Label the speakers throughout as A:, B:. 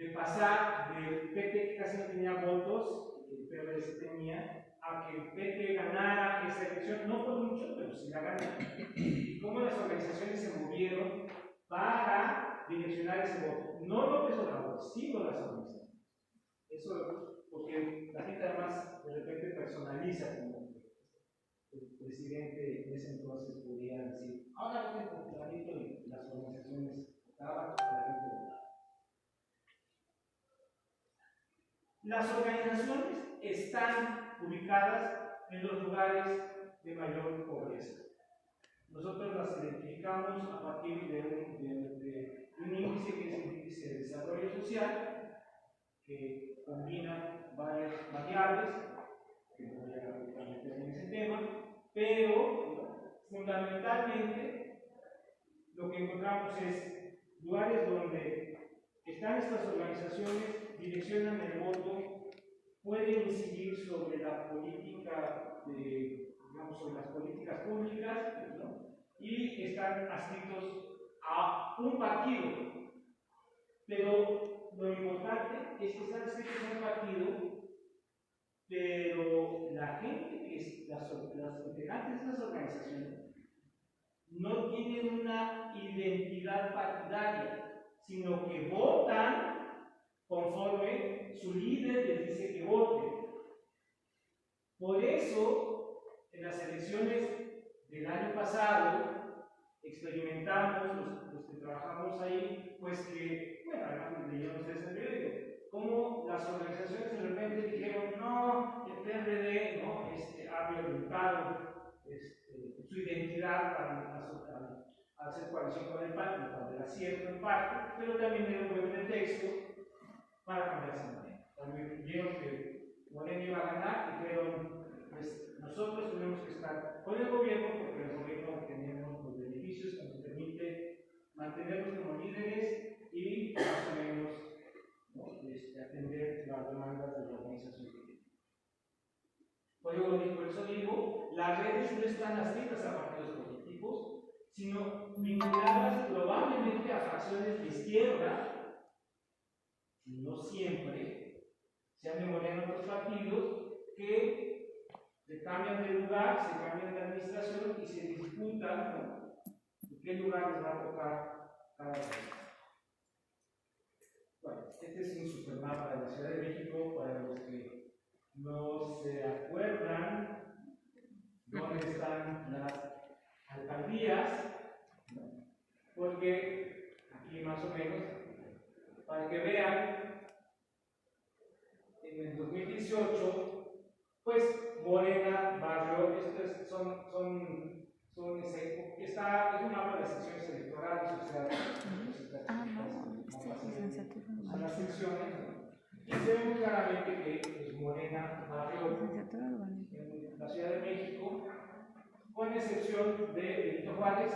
A: de pasar del PT que casi no tenía votos, que el PRD sí tenía, a que el PT ganara esa elección, no por mucho, pero sí la ganó. Y cómo las organizaciones se movieron para direccionar ese voto. No López Obrador, sino las organizaciones. Eso porque la gente además de repente personaliza como el presidente en ese entonces podía decir, ahora voten por Clarito y las organizaciones votaban por Clarito. Las organizaciones están ubicadas en los lugares de mayor pobreza. Nosotros las identificamos a partir de un índice que es el índice de desarrollo social, que combina varias variables, que no voy a meter en ese tema, pero fundamentalmente lo que encontramos es lugares donde están estas organizaciones, direccionan el voto, pueden incidir sobre la política, digamos, sobre las políticas públicas, ¿no? Y están adscritos a un partido. Pero lo importante es que están adscritos a un partido, pero la gente que es, las integrantes de estas organizaciones no tienen una identidad partidaria, sino que votan conforme su líder les dice que voten. Por eso, en las elecciones del año pasado, experimentamos, los que trabajamos ahí, pues que, bueno, además leyeron ustedes el periódico, como las organizaciones de repente dijeron, no, el PRD ¿no? Ha violentado su identidad al hacer coalición con el PAN, lo cual era cierto en parte, pero también era un buen pretexto para cambiarse de manera. También vieron que Morena iba a ganar y dijeron, pues nosotros tenemos que estar con el gobierno porque el gobierno tenemos los beneficios que nos permite mantenernos como líderes y más o menos ¿no? Atender las demandas de la organización. Por eso digo, las redes no están adscritas a partidos políticos, sino vinculadas probablemente a fracciones de izquierda, no siempre, se han de mover en otros partidos que se cambian de lugar, se cambian de administración y se disputan ¿no? en qué lugar les va a tocar cada vez. Bueno, este es un supermapa de la Ciudad de México para los que no se acuerdan dónde están las alcaldías, ¿no? Porque aquí más o menos, para que vean, en el 2018, pues Morena, Barrio, es un mapa de secciones electorales, o sea, son las secciones, ¿no? Y se ve muy claramente que pues, Morena, Barrio, en la Ciudad de México, con excepción de Benito Juárez,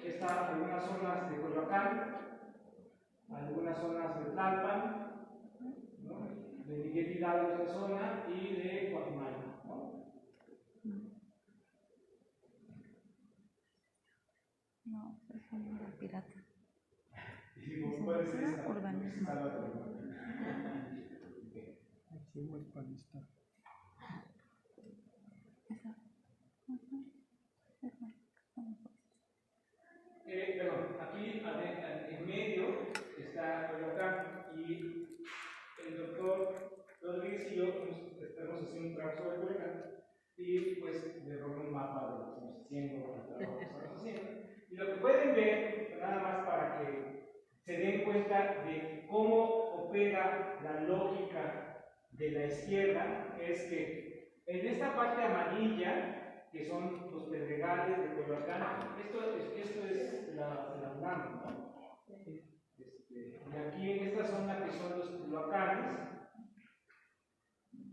A: está algunas zonas de Coyoacán, algunas zonas de Tlalpan, ¿no? De Miguel Hidalgo esa zona y de Guatemala, ¿no?
B: No, es una pirata.
A: Digo, puede ser esta.
B: Urbanismo.
C: Aquí muy panista.
A: Perdón, aquí en medio está Coyoacán y el doctor Rodríguez y yo estamos haciendo un trabajo sobre Coyoacán y pues le robé un mapa de lo que estamos haciendo, el trabajo que estamos haciendo. Y lo que pueden ver, nada más para que se den cuenta de cómo opera la lógica de la izquierda, es que en esta parte amarilla, que son los pedregales de Coyoacán, esto es la UNAM, ¿no? Y aquí en esta zona que son los Culhuacanes,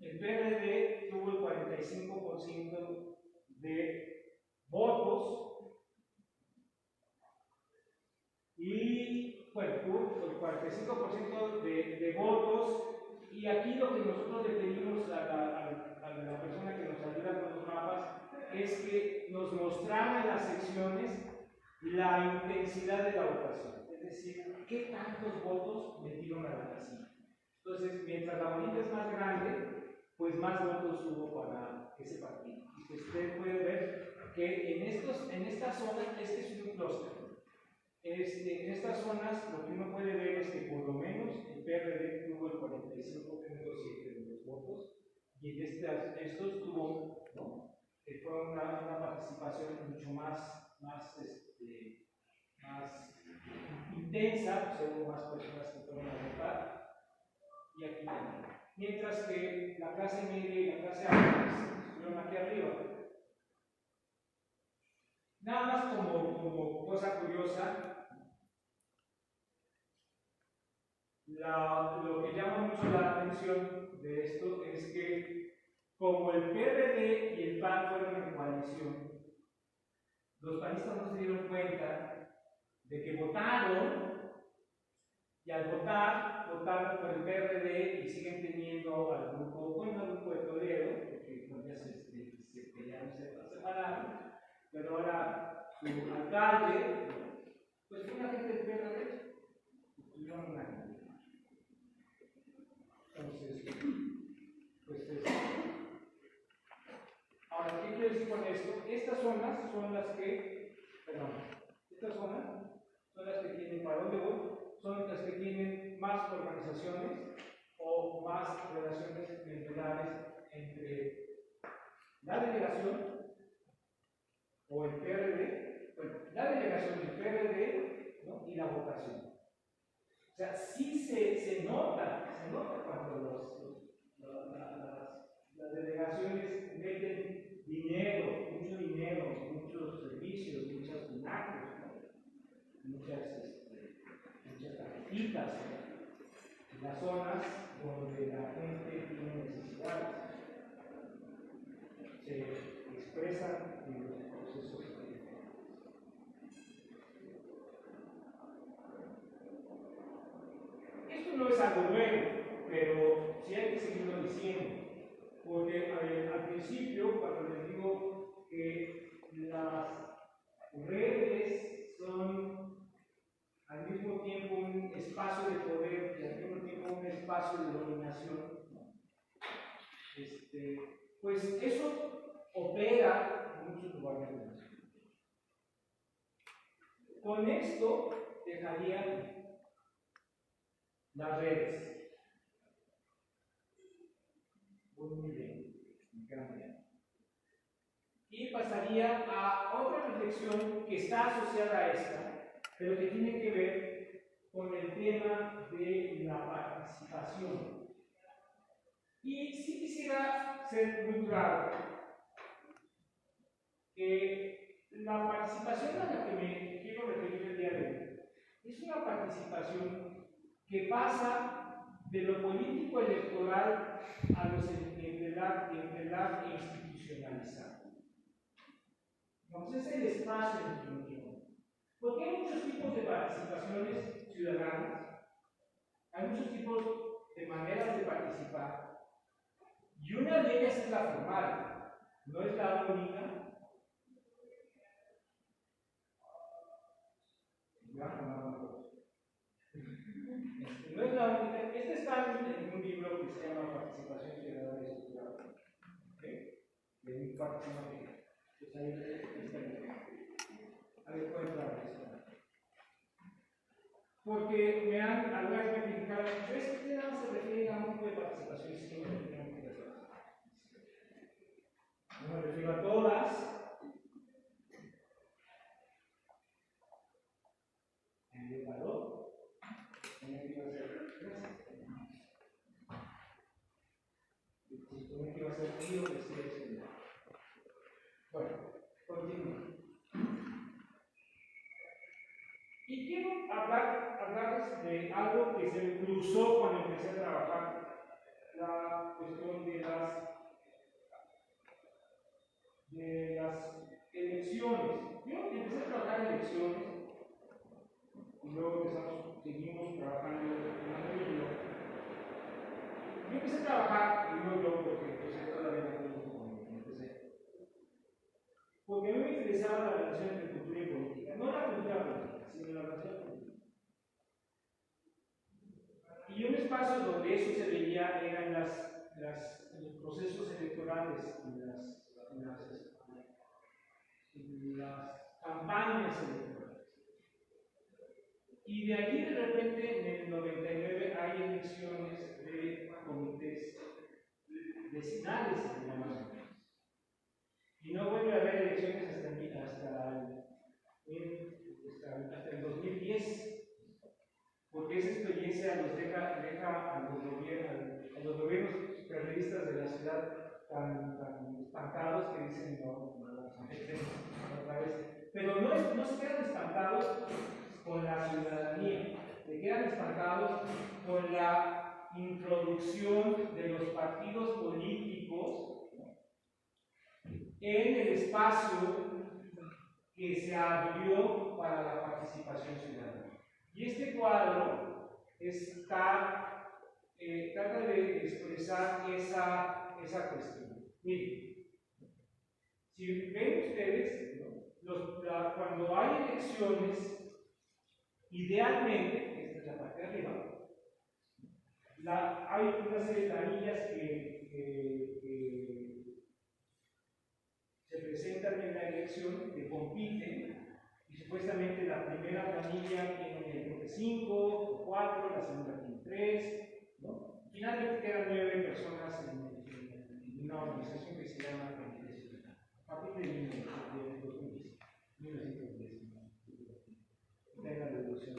A: el PRD tuvo el 45% de votos y bueno, tuvo el 45% de votos y aquí lo que nosotros le pedimos a la persona que nos ayuda con los mapas es que nos mostrara en las secciones la intensidad de la votación, es decir, qué tantos votos metieron a la casilla. Entonces, mientras la bolita es más grande, pues más votos hubo para ese partido. Y que usted puede ver que en estas zonas, este es un clúster. En estas zonas, lo que uno puede ver es que por lo menos el PRD tuvo el 45.7% de los votos, y en estos tuvo, ¿no? Fue una participación mucho más intensa, pues hubo más personas que fueron a votar, y aquí también. Mientras que la clase media y la clase alta estuvieron aquí arriba. Nada más como cosa curiosa, lo que llama mucho la atención de esto es que como el PRD y el PAN fueron en coalición, los panistas no se dieron cuenta de que votaron, y al votaron por el PRD y siguen teniendo al grupo de Toledo, porque con ya se pelearon, se separaron, pero ahora su alcalde, pues fue una gente del PRD, tuvieron una gente. Entonces, pues ahora, ¿qué quiero decir con esto? Estas zonas son las que, estas zonas son las que tienen, ¿para dónde voy? Son las que tienen más organizaciones o más relaciones clientelares entre la delegación o el PRD, bueno, la delegación del PRD, ¿no? Y la votación. O sea, sí se nota cuando las delegaciones meten dinero, muchos servicios, muchas pinacos, ¿no? muchas tarjetitas, en las zonas donde la gente tiene necesidades. Se expresan en los procesos. Esto no es algo nuevo, pero sí hay que seguirlo diciendo, porque al principio, cuando les digo que las redes son al mismo tiempo un espacio de poder y al mismo tiempo un espacio de dominación, ¿no? Pues eso opera en muchos lugares del mundo. Con esto dejarían las redes. Muy bien, y pasaría a otra reflexión que está asociada a esta, pero que tiene que ver con el tema de la participación. Y sí quisiera ser muy claro que la participación a la que me quiero referir el día de hoy es una participación que pasa de lo político electoral a lo clientelar e institucionalizado. Entonces es el espacio en el que nos llevamos. Porque hay muchos tipos de participaciones ciudadanas, hay muchos tipos de maneras de participar, y una de ellas es la formal, no es la única. No es la única. Este está en un libro que se llama Participación Ciudadana y Estructural. De mi parte, pues ahí está el libro. A ver, pueden entrar esto. Porque me han alguna vez me criticaron, pero es que usted nada más se refiere a un tipo de participación, sí, no me refiero a un tipo de participación. No me refiero a todas. En el valor, en el que iba a ser si supone que iba a ser tío, decía eso. Bueno, continúo. Y quiero hablarles de algo que se me cruzó cuando empecé a trabajar la cuestión de las elecciones. Yo empecé a trabajar en elecciones y luego seguimos trabajando en el libro. Yo empecé a trabajar, y no yo porque empecé todavía cuando empecé, porque a mí me interesaba la relación entre cultura y política, no la cultura política, sino la relación política. debates, en las campañas electorales. Y de aquí de repente en el 99 hay elecciones de comités vecinales, y no vuelve a haber elecciones hasta el 2010, porque esa experiencia los deja a los gobiernos periodistas de la ciudad tan espantados que dicen no vamos a meter otra vez. Pero no se quedan espantados con la ciudadanía, se quedan espantados con la introducción de los partidos políticos en el espacio que se abrió para la participación ciudadana. Y este cuadro trata de expresar esa cuestión. Miren, si ven ustedes, cuando hay elecciones, idealmente, esta es la parte de arriba, hay una serie de planillas que se presentan en la elección, que compiten, y supuestamente la primera planilla tiene 5 o 4, la segunda tiene 3, ¿no? Finalmente quedan 9 personas en una organización que se llama Comité Ciudadano, a partir de 1910, de la revolución,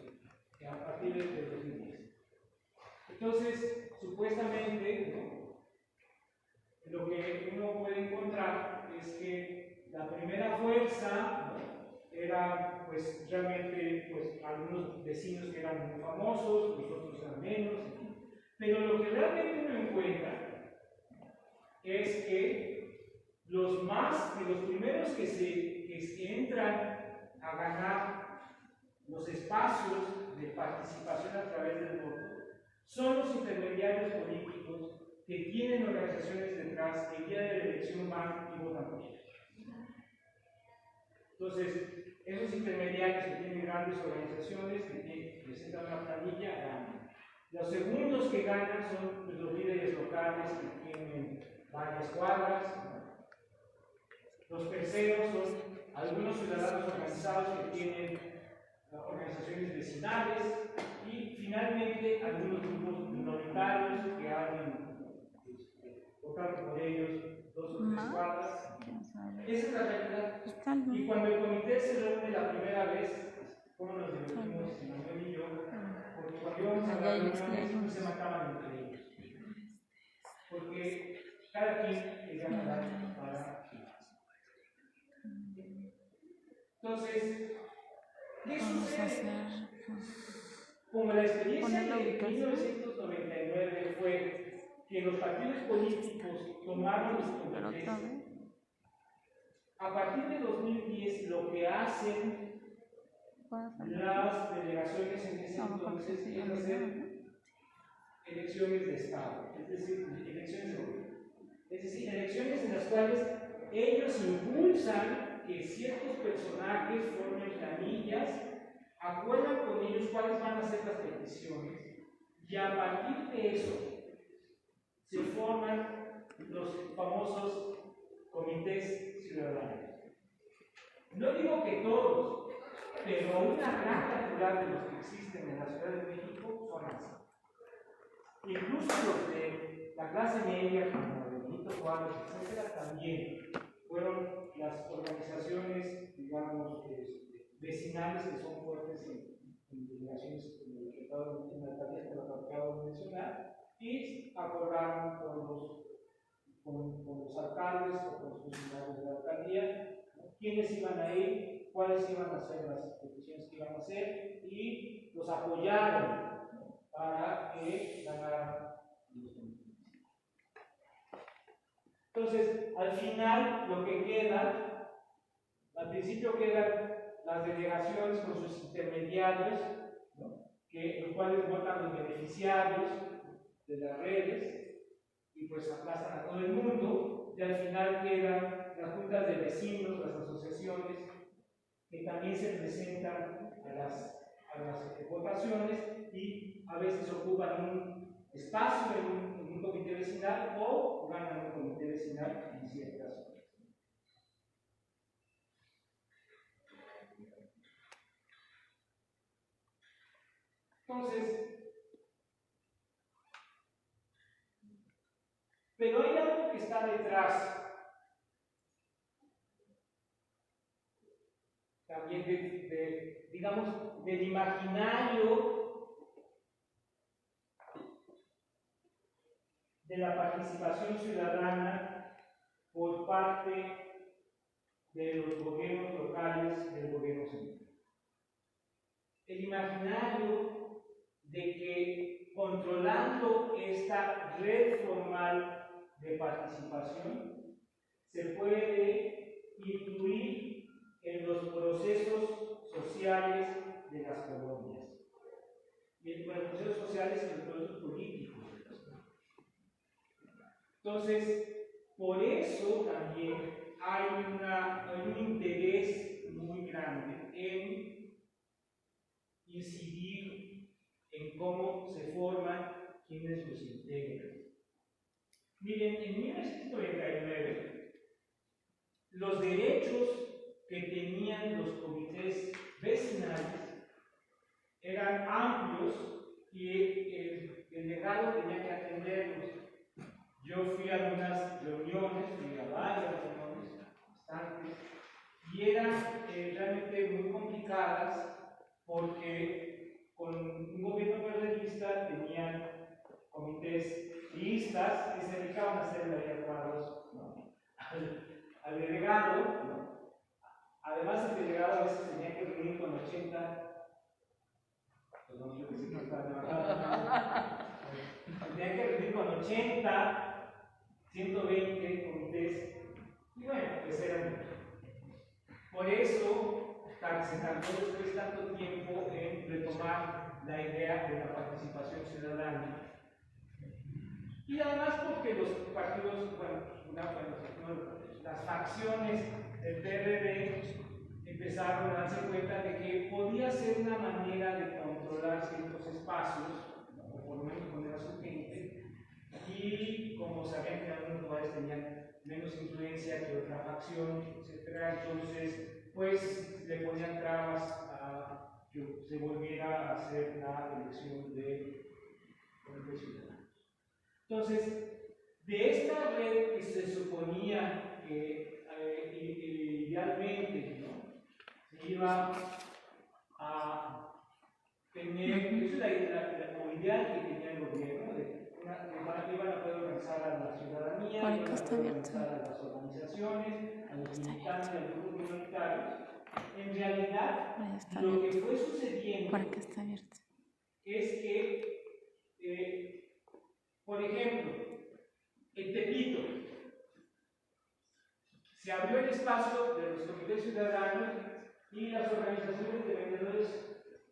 A: a partir de 2010. Entonces, supuestamente, ¿no?, lo que uno puede encontrar es que la primera fuerza, ¿no?, era pues realmente pues algunos vecinos que eran muy famosos, los otros eran menos, pero lo que realmente uno encuentra es que los primeros que entran a ganar los espacios de participación a través del voto son los intermediarios políticos que tienen organizaciones detrás, que el día de la elección van y votan por ellos. Entonces, esos intermediarios que tienen grandes organizaciones, que presentan una planilla, ganan. Los segundos que ganan son pues, los líderes locales que tienen varias cuadras. Los terceros son algunos ciudadanos organizados que tienen organizaciones vecinales y finalmente algunos grupos minoritarios que abren votar por ellos 2 o 3 cuadras. Esa es la realidad. Y cuando el comité se reúne la primera vez, como nos divertimos Manuel y yo, porque cuando íbamos a la reunión se mataban entre ellos. Porque cada quien quería ganar para. Entonces, ¿qué sucede? Como la experiencia de 1999 fue que los partidos políticos tomaron los comités, a partir de 2010 lo que hacen las delegaciones en ese entonces es hacer elecciones de Estado, es decir, elecciones en las cuales ellos impulsan que ciertos personajes formen planillas, acuerdan con ellos cuáles van a ser las peticiones, y a partir de eso se forman los famosos comités ciudadanos. No digo que todos, pero una gran cantidad de los que existen en la Ciudad de México son así. Incluso los de la clase media, como Benito Juárez, etc., también fueron las organizaciones, digamos, vecinales que son fuertes en delegaciones como el Estado de Natalia, que lo acabo de mencionar, y acordaron con los alcaldes o con los funcionarios de la alcaldía quiénes iban a ir, cuáles iban a ser las peticiones que iban a hacer, y los apoyaron para que ganaran los comités. Entonces, al final, lo que queda, al principio quedan las delegaciones con sus intermediarios, ¿no?, los cuales votan los beneficiarios de las redes y pues aplazan a todo el mundo, y al final quedan las juntas de vecinos, las asociaciones, que también se presentan a las votaciones y a veces ocupan un espacio en un comité vecinal o ganan un comité vecinal en ciertas zonas. Entonces, pero hay algo que está detrás también digamos, del imaginario de la participación ciudadana por parte de los gobiernos locales del gobierno central. El imaginario de que controlando esta red formal de participación se puede influir en los procesos sociales de las colonias y en los procesos sociales y en los procesos políticos de las colonias. Entonces, por eso también hay un interés muy grande en incidir en cómo se forman quienes los integran. Miren, en 1999, los derechos que tenían los comités vecinales eran amplios y el delegado tenía que atenderlos. Yo fui a algunas reuniones, fui a varias reuniones, bastantes, y eran realmente muy complicadas porque con un gobierno periodista tenían comités listas que se dedicaban a hacerle adecuados, ¿no? al delegado, ¿no? Además el delegado a veces tenía que reunir con 80, perdón, yo pensé que estaba levantando, tenía que reunir con 80, 120 comités, y bueno, pues era mucho. Por eso se tardó después tanto tiempo en retomar la idea de la participación ciudadana. Y además porque los partidos, las facciones del PRD empezaron a darse cuenta de que podía ser una manera de controlar ciertos espacios, o por lo menos poner a su gente, y como sabían que algunos lugares tenían menos influencia que otra facción, etc., entonces pues le ponían trabas a que se volviera a hacer la elección de ciudadanos. Entonces, de esta red que se suponía que idealmente, ¿no?, se iba a tener, eso es la ideal que tenía el gobierno, que iban a poder organizar a la ciudadanía, iban a poder organizar a las organizaciones, a los militantes, a los grupos minoritarios. En realidad, lo que fue sucediendo es que, por ejemplo, en Tepito se abrió el espacio de los comités ciudadanos y las organizaciones de vendedores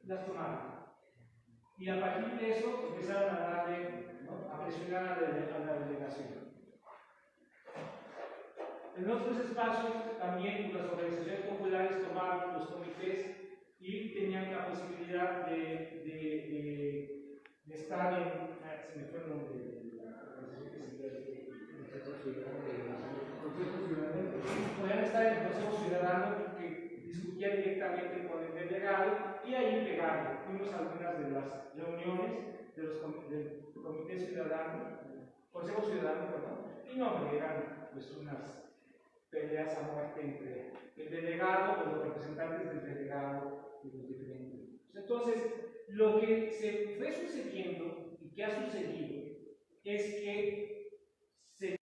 A: las tomaron. Y a partir de eso empezaron a darle, ¿no?, a presionar a la delegación. En otros espacios también las organizaciones populares tomaron los comités y tenían la posibilidad de estar en, se me fue el nombre de la podían estar en el Consejo Ciudadano que discutía directamente con el delegado y ahí pegaron. Fuimos a algunas de las reuniones del Comité Ciudadano, Consejo Ciudadano, perdón, y no, eran pues unas peleas a muerte entre el delegado o los representantes del delegado y los diferentes grupos. Entonces, lo que se fue sucediendo y que ha sucedido es que se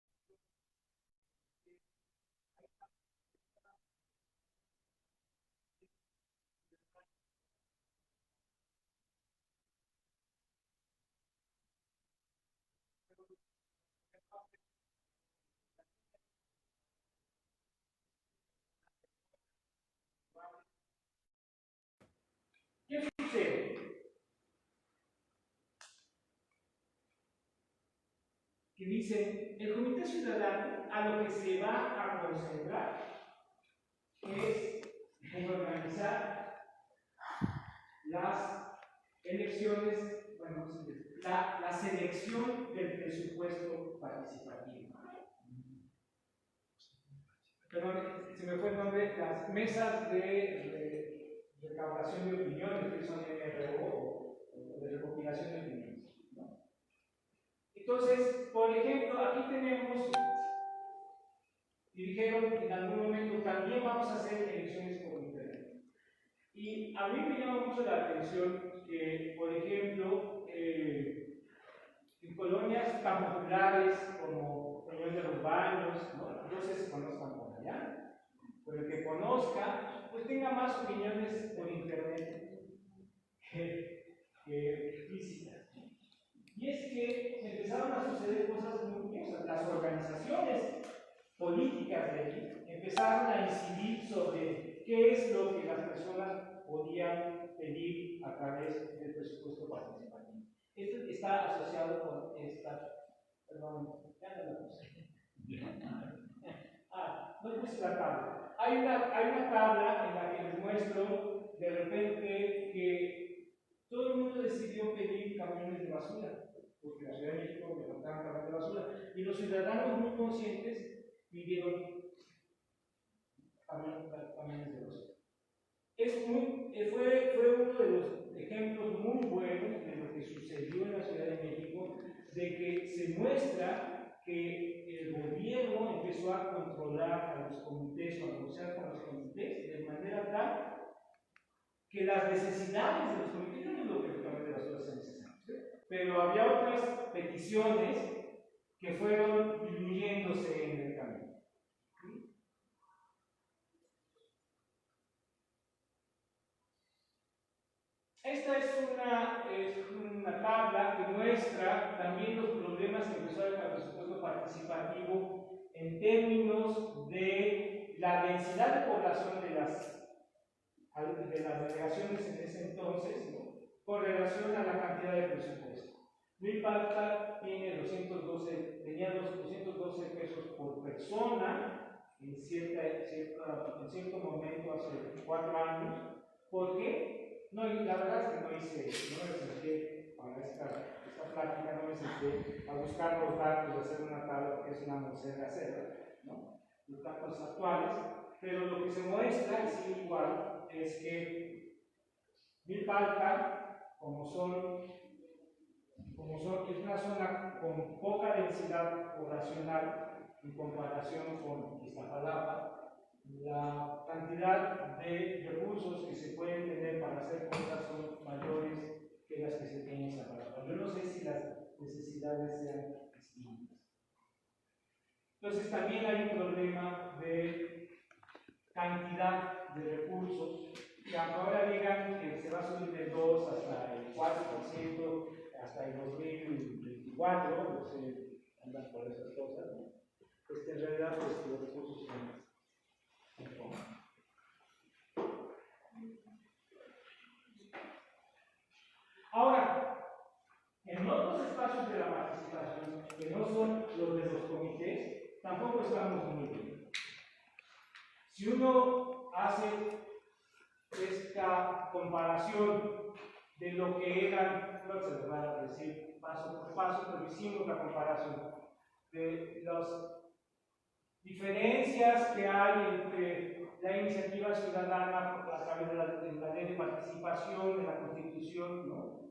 A: ¿qué sucede? Que dicen, el Comité Ciudadano a lo que se va a concentrar es en organizar las elecciones, bueno, la selección del presupuesto participativo. Perdón, se me fue el nombre, las mesas de recaudación de opiniones, que son MRO o de recopilación de opiniones, ¿no? Entonces, por ejemplo, aquí tenemos, y dijeron en algún momento, también vamos a hacer elecciones por internet. Y a mí me llama mucho la atención que, por ejemplo, en colonias tan populares como Peñón de los Baños, no sé si conozcan por allá, pero el que conozca, pues tenga más opiniones por internet que físicas. Y es que empezaron a suceder cosas muy curiosas. Las organizaciones políticas de allí empezaron a incidir sobre qué es lo que las personas podían pedir a través del presupuesto participativo. Esto está asociado con esta, perdón, ya no la puse. No puse la tabla. Hay una tabla en la que les muestro de repente que todo el mundo decidió pedir camiones de basura, porque la Ciudad de México levantaban camiones de basura, y los ciudadanos muy conscientes pidieron camiones de basura. Fue uno de los ejemplos muy buenos de lo que sucedió en la Ciudad de México, de que se muestra que el gobierno empezó a controlar a los comités o a negociar con los comités de manera tal que las necesidades de los comités, yo no digo que el camión de basura sea necesario, pero había otras peticiones que fueron diluyéndose en el camino. Esta es una tabla que muestra también los problemas que empezó el presupuesto participativo en términos de la densidad de población de las delegaciones en ese entonces, ¿no?, con relación a la cantidad de presupuesto. Milpalta tenía 212 pesos por persona en cierto momento hace 4 años. ¿Por qué? No, la verdad es que no me senté para esta plática, no me senté a buscar los datos, a hacer una tabla, que es una monserga hacerla, ¿no?, los datos actuales, pero lo que se muestra, y sigue igual, es que Milpalta, como es una zona con poca densidad poblacional en comparación con Iztapalapa, la cantidad de recursos que se pueden tener para hacer cosas son mayores que las que se tienen en Iztapalapa. Yo no sé si las necesidades sean distintas. Entonces también hay un problema de cantidad de recursos, que aunque ahora digan que se va a subir del 2 hasta el 4% hasta el 2024, no sé, andan por esas cosas, ¿no?, en realidad pues, los recursos son más. Ahora, en otros espacios de la participación, que no son los de los comités, tampoco estamos muy bien. Si uno hace esta comparación de lo que eran, no se les va a decir paso por paso, pero hicimos la comparación de las diferencias que hay entre la iniciativa ciudadana a través de la ley de participación, de la Constitución, ¿no?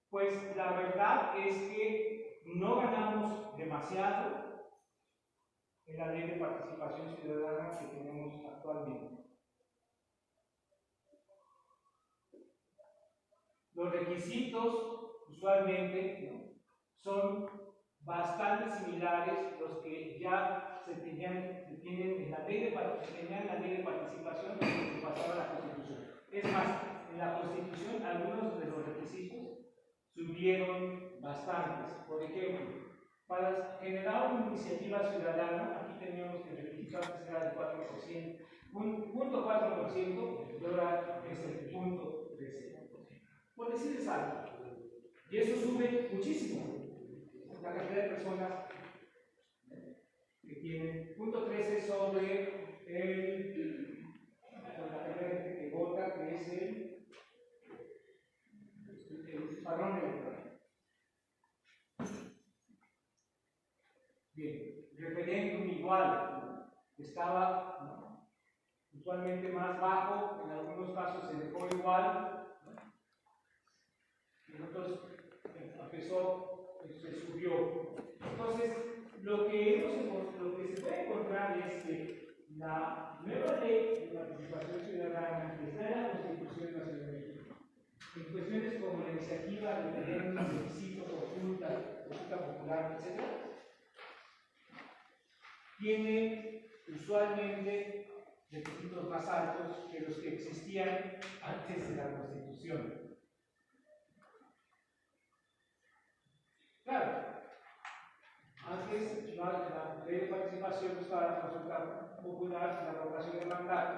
A: Pues la verdad es que no ganamos demasiado en la ley de participación ciudadana que tenemos actualmente. Los requisitos, usualmente, ¿no?, son bastante similares los que ya se tienen en la ley de participación que pasaba a la Constitución. Es más, en la Constitución algunos de los requisitos subieron bastantes. Por ejemplo, para generar una iniciativa ciudadana, aquí teníamos que el requisito antes era del 4%, un 0.4%, y ahora es el 0.13%. Por decirles algo. Y eso sube muchísimo la cantidad de personas que tienen. 0.13 sobre la cantidad de gente que vota, que es el padrón electoral. estaba, ¿no?, usualmente más bajo, en algunos casos se dejó igual, ¿no?, en otros empezó, se subió. Entonces, lo que se puede encontrar es que la nueva ley de participación ciudadana que está en la Constitución Nacional de México, en cuestiones como la iniciativa, referéndum, plebiscito, consulta popular, etc., tiene usualmente requisitos más altos que los que existían antes de la Constitución. Claro, antes la ley de participación buscaba la consulta popular, la revocación del mandato,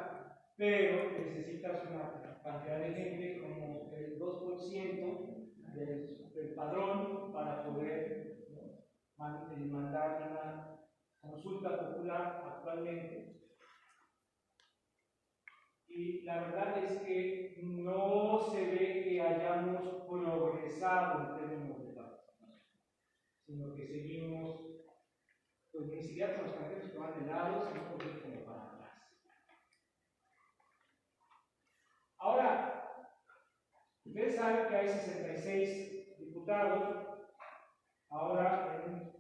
A: pero necesitas una cantidad de gente como el 2% del padrón para poder, ¿no?, mandar una consulta popular actualmente. Y la verdad es que no se ve que hayamos progresado en términos de participación, sino que seguimos, pues ni siquiera con los candidatos que van de lado, sino como para atrás. Ahora, ustedes saben que hay 66 diputados ahora en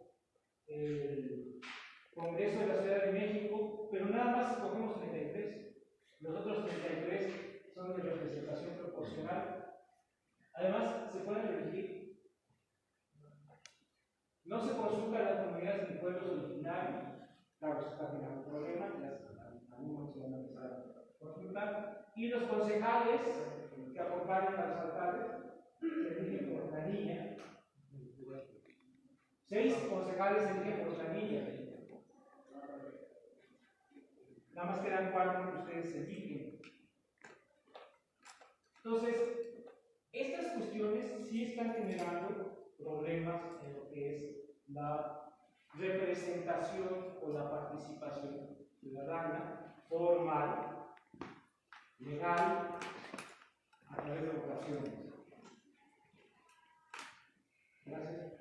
A: el Congreso de la Ciudad de México, pero nada más escogemos 33. Los otros 33 son de representación proporcional. Además, se pueden elegir. No se consulta a las comunidades ni pueblos originarios. Claro, eso está teniendo un problema, algunos se van a empezar a consultar. Y los concejales que acompañan a los alcaldes se eligen por planilla. 6 concejales se eligen por planilla. Nada más quedan 4 que ustedes se eligen. Entonces, estas cuestiones sí están generando problemas en lo que es la representación o la participación ciudadana formal, legal, a través de votaciones. Gracias.